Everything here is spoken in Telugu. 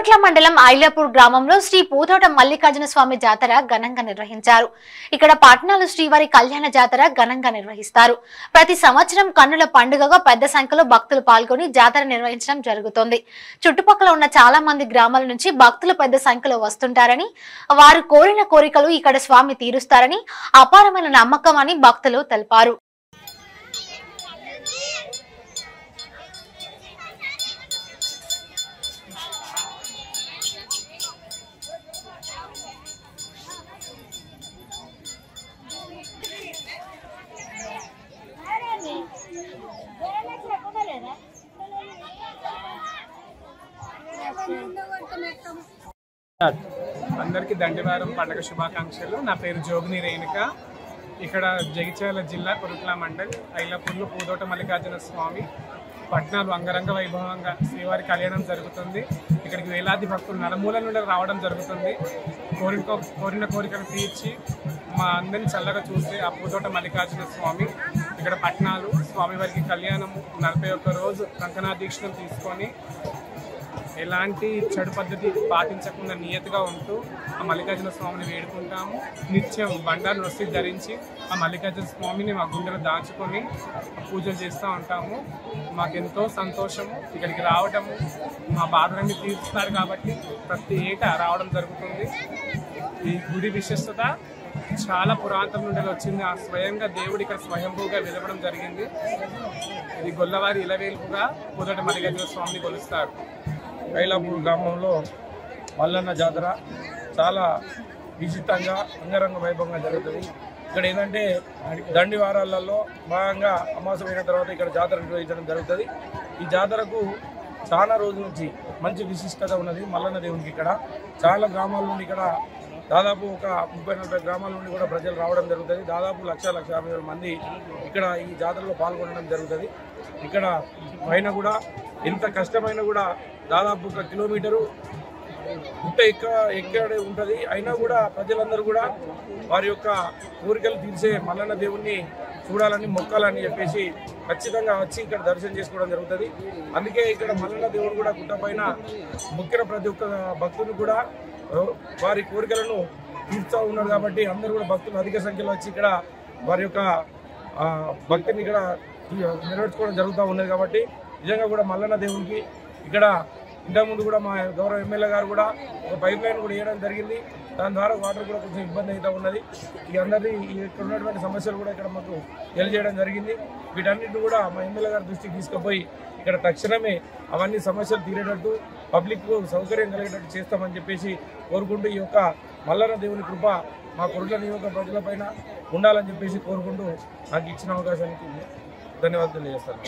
కొరుట్ల మండలం ఐలాపూర్ గ్రామంలో శ్రీ పూతోట మల్లికార్జున స్వామి జాతర ఘనంగా నిర్వహించారు. ఇక్కడ పట్టణాలు శ్రీవారి కళ్యాణ జాతర ఘనంగా నిర్వహిస్తారు. ప్రతి సంవత్సరం కన్నుల పండుగగా పెద్ద సంఖ్యలో భక్తులు పాల్గొని జాతర నిర్వహించడం జరుగుతుంది. చుట్టుపక్కల ఉన్న చాలా మంది గ్రామాల నుంచి భక్తులు పెద్ద సంఖ్యలో వస్తుంటారని, వారు కోరిన కోరికలు ఇక్కడ స్వామి తీరుస్తారని అపారమైన నమ్మకం అని భక్తులు తెలిపారు. అందరికీ దండివారం పండుగ శుభాకాంక్షలు. నా పేరు జోగిని రేణుక. ఇక్కడ జగిత్యాల జిల్లా కొరుట్ల మండల్ ఐలాపూర్లో పూతోట మల్లికార్జున స్వామి పట్నాలు అంగరంగ వైభవంగా శ్రీవారి కళ్యాణం జరుగుతుంది. ఇక్కడికి వేలాది భక్తులు నలుమూల నుండి రావడం జరుగుతుంది. కోరిన కోరికలు తీర్చి మా అందరిని చల్లగా చూస్తే ఆ పూతోట మల్లికార్జున స్వామి ఇక్కడ పట్నాలు స్వామివారికి కళ్యాణము 41 రోజు కంకణాదీక్షను తీసుకొని ఎలాంటి చెడు పద్ధతి పాటించకుండా నియతిగా ఉంటూ ఆ మల్లికార్జున స్వామిని వేడుకుంటాము. నిత్యం బండారు నొస్సి ధరించి ఆ మల్లికార్జున స్వామిని మా గుండెలో దాచుకొని పూజలు చేస్తూ ఉంటాము. మాకెంతో సంతోషము ఇక్కడికి రావడము. మా బాధలన్నీ తీరుస్తారు కాబట్టి ప్రతి ఏటా రావడం జరుగుతుంది. ఈ గుడి విశిష్టత చాలా పురాతన నుండి వచ్చింది. ఆ స్వయంగా దేవుడు ఇక్కడ స్వయంభూగా వెలవడం జరిగింది. ఇది గొల్లవారి ఇలవేల్పుగా పూతోట మల్లికార్జున స్వామిని కొలుస్తారు. ఐలాపూర్ గ్రామంలో మల్లన్న జాతర చాలా విశిష్టంగా అంగరంగ వైభవంగా జరుగుతుంది. ఇక్కడ ఏంటంటే దండి వారాలలో భాగంగా అమావాస్య అయిన తర్వాత ఇక్కడ జాతర నిర్వహించడం జరుగుతుంది. ఈ జాతరకు చాలా రోజుల నుంచి మంచి విశిష్టత ఉన్నది. మల్లన్న దేవునికి ఇక్కడ చాలా గ్రామాల నుండి ఇక్కడ దాదాపు ఒక 30-40 గ్రామాల నుండి కూడా ప్రజలు రావడం జరుగుతుంది. దాదాపు 1,50,000 మంది ఇక్కడ ఈ జాతరలో పాల్గొనడం జరుగుతుంది. ఇక్కడ పైన కూడా ఎంత కష్టమైనా కూడా దాదాపు 1 కిలోమీటరు ఎక్కడే ఉంటుంది. అయినా కూడా ప్రజలందరూ కూడా వారి యొక్క కోరికలు తీర్చే మల్లన్న దేవుణ్ణి చూడాలని మొక్కాలని చెప్పేసి ఖచ్చితంగా వచ్చి ఇక్కడ దర్శనం చేసుకోవడం జరుగుతుంది. అందుకే ఇక్కడ మల్లన్న దేవుడు కూడా గుట్ట పైన మొక్కిన ప్రతి ఒక్క భక్తులు కూడా వారి కోరికలను తీర్చుతూ ఉన్నారు. కాబట్టి అందరూ కూడా భక్తులు అధిక సంఖ్యలో వచ్చి ఇక్కడ వారి యొక్క భక్తిని ఇక్కడ నెరవేర్చుకోవడం జరుగుతూ ఉన్నది. కాబట్టి నిజంగా కూడా మల్లన్న దేవునికి ఇక్కడ ఇంతకుముందు కూడా మా గౌరవ ఎమ్మెల్యే గారు కూడా ఒక పైప్ లైన్ కూడా వేయడం జరిగింది. దాని ద్వారా వాటర్ కూడా కొంచెం ఇబ్బంది అవుతూ ఉన్నది. ఇక అందరినీ ఇక్కడ ఉన్నటువంటి సమస్యలు కూడా ఇక్కడ మాకు తెలియజేయడం జరిగింది. వీటన్నిటిని కూడా మా ఎమ్మెల్యే గారి దృష్టికి తీసుకుపోయి ఇక్కడ తక్షణమే అవన్నీ సమస్యలు తీరేటట్టు పబ్లిక్ సౌకర్యం కలిగేటట్టు చేస్తామని చెప్పేసి కోరుకుంటూ ఈ యొక్క మల్లన్న దేవుని కృప మా కొరుట్ల నియోజక ప్రజలపైన ఉండాలని చెప్పేసి కోరుకుంటూ నాకు ఇచ్చిన అవకాశానికి ధన్యవాదాలు తెలియజేస్తాను.